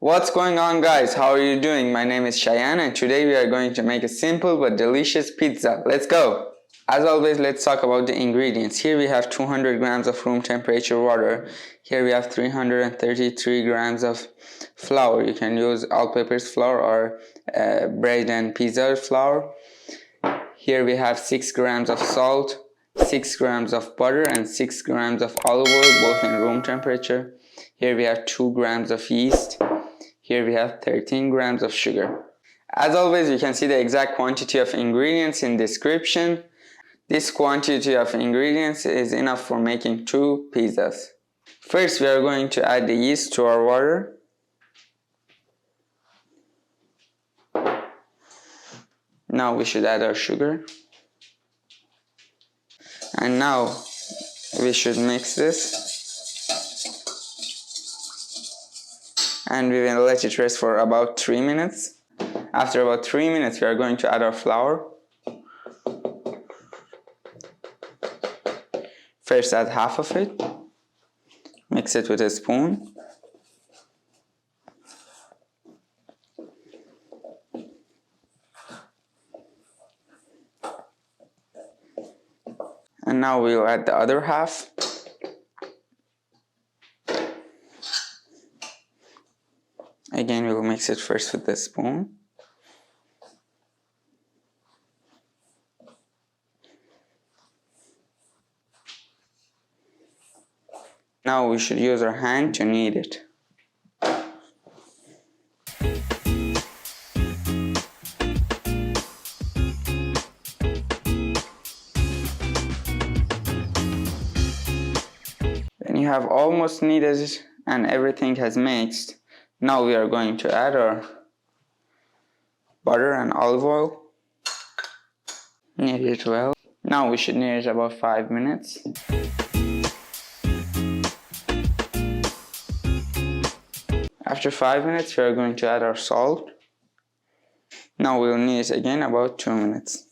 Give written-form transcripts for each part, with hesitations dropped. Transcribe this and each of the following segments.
What's going on, guys? How are you doing? My name is Cheyenne and today we are going to make a simple but delicious pizza. Let's go! As always, let's talk about the ingredients. Here we have 200 grams of room temperature water. Here we have 333 grams of flour. You can use all-purpose flour or bread and pizza flour. Here we have 6 grams of salt, 6 grams of butter and 6 grams of olive oil, both in room temperature. Here we have 2 grams of yeast. Here we have 13 grams of sugar. As always, you can see the exact quantity of ingredients in description. This quantity of ingredients is enough for making 2 pizzas. First, we are going to add the yeast to our water. Now we should add our sugar. And now we should mix this. And we will let it rest for about 3 minutes. After about 3 minutes, we are going to add our flour. First, add half of it. Mix it with a spoon. And now we'll add the other half. Again, we will mix it first with the spoon. Now we should use our hand to knead it. When you have almost kneaded it and everything has mixed, now we are going to add our butter and olive oil. Knead it well. Now we should knead it about 5 minutes. After 5 minutes, we are going to add our salt. Now we will knead it again about 2 minutes.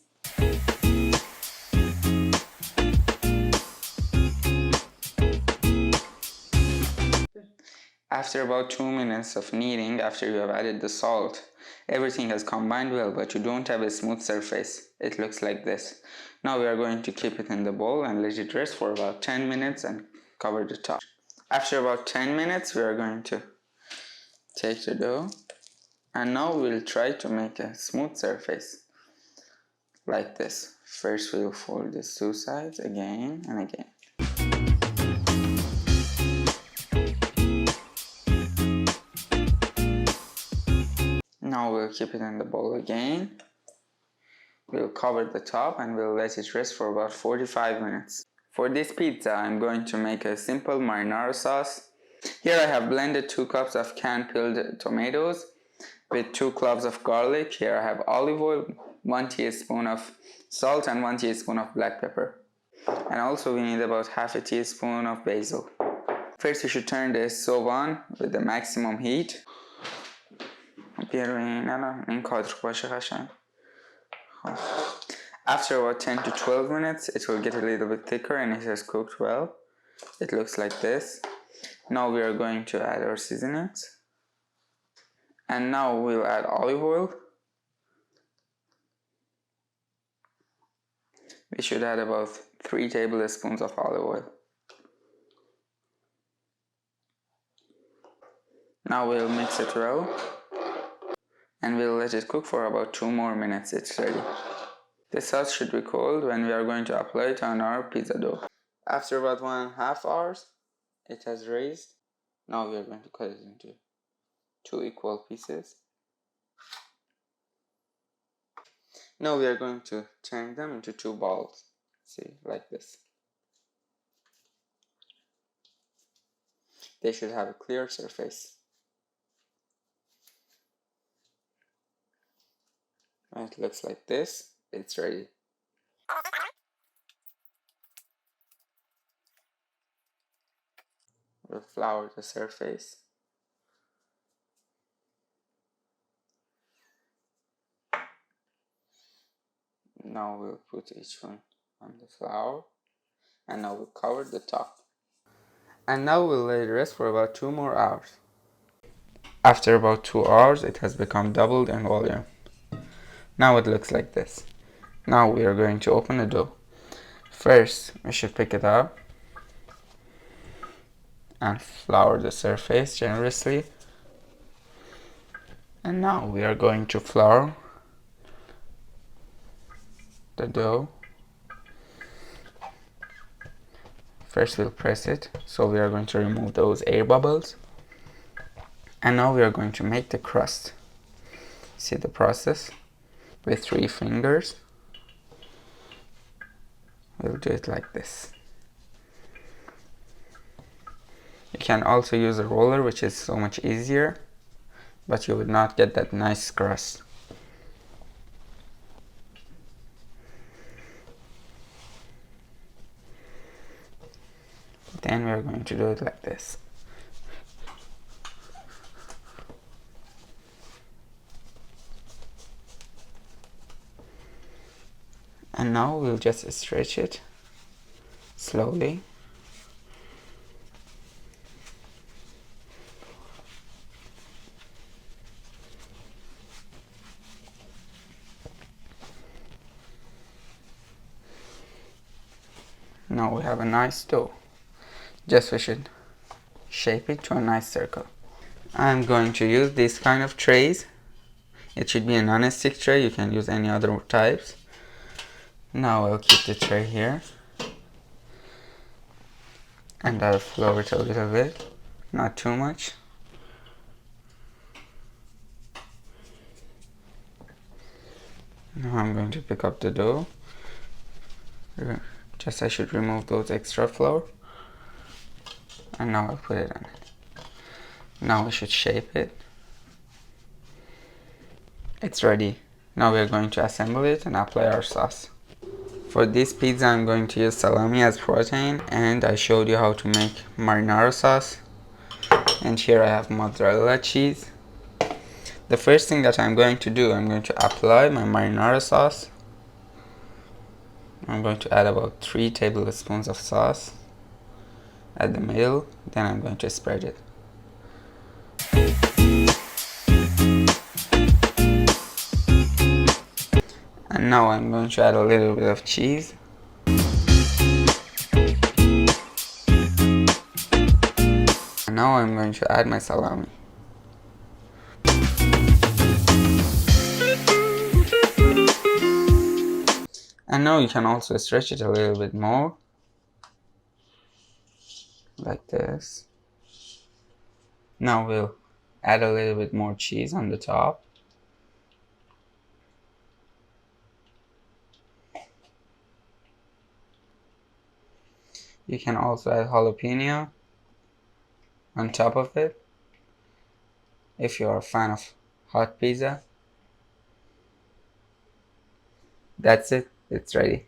After about 2 minutes of kneading, after you have added the salt, everything has combined well, but you don't have a smooth surface. It looks like this. Now we are going to keep it in the bowl and let it rest for about 10 minutes and cover the top. After about 10 minutes, we are going to take the dough, and now we'll try to make a smooth surface like this. First, we'll fold these 2 sides again and again. Now we'll keep it in the bowl again. We'll cover the top and we'll let it rest for about 45 minutes. For this pizza, I'm going to make a simple marinara sauce. Here I have blended 2 cups of canned peeled tomatoes with 2 cloves of garlic. Here I have olive oil, 1 teaspoon of salt and 1 teaspoon of black pepper. And also we need about half a teaspoon of basil. First, we should turn the stove on with the maximum heat. After about 10 to 12 minutes, it will get a little bit thicker and it has cooked well. It looks like this. Now we are going to add our seasonings. And now we'll add olive oil. We should add about 3 tablespoons of olive oil. Now we'll mix it well. And we'll let it cook for about 2 more minutes. It's ready. The sauce should be cold when we are going to apply it on our pizza dough. After about 1.5 hours, it has raised. Now we are going to cut it into 2 equal pieces. Now we are going to turn them into 2 balls. See, like this. They should have a clear surface. It looks like this. It's ready. We'll flour the surface. Now we'll put each one on the flour. And now we'll cover the top. And now we'll let it rest for about 2 more hours. After about 2 hours, it has become doubled in volume. Now it looks like this. Now we are going to open the dough. First, we should pick it up and flour the surface generously. And now we are going to flour the dough. First we'll press it, so we are going to remove those air bubbles. And now we are going to make the crust. See the process? With 3 fingers. We'll do it like this. You can also use a roller, which is so much easier, but you would not get that nice crust. Then we are going to do it like this. And now we'll just stretch it slowly. Now we have a nice dough. Just we should shape it to a nice circle. I'm going to use these kind of trays. It should be a non-stick tray. You can use any other types. Now I'll keep the tray here. And I'll flour it a little bit. Not too much. Now I'm going to pick up the dough. Just I should remove those extra flour. And now I'll put it on it. Now we should shape it. It's ready. Now we're going to assemble it and apply our sauce. For this pizza I'm going to use salami as protein, and I showed you how to make marinara sauce. And here I have mozzarella cheese. The first thing that I'm going to do, I'm going to apply my marinara sauce. I'm going to add about 3 tablespoons of sauce at the middle, then I'm going to spread it. And now I'm going to add a little bit of cheese. And now I'm going to add my salami. And now you can also stretch it a little bit more. Like this. Now we'll add a little bit more cheese on the top. You can also add jalapeno on top of it if you are a fan of hot pizza. That's it, it's ready.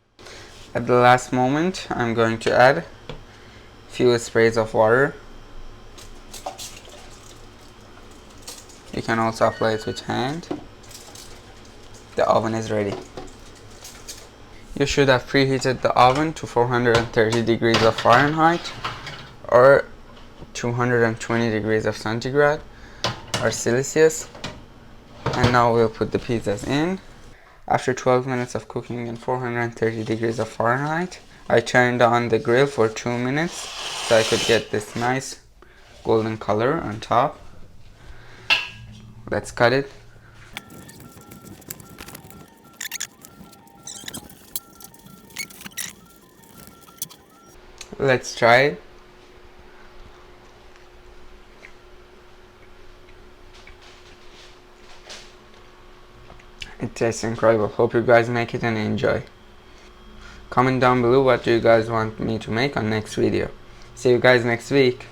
At the last moment, I'm going to add a few sprays of water. You can also apply it with hand. The oven is ready. You should have preheated the oven to 430 degrees of Fahrenheit or 220 degrees of centigrade or Celsius. And now we'll put the pizzas in. After 12 minutes of cooking in 430 degrees of Fahrenheit, I turned on the grill for 2 minutes so I could get this nice golden color on top. Let's cut it. Let's try it. It tastes incredible. Hope you guys make it and enjoy. Comment down below what do you guys want me to make on next video. See you guys next week.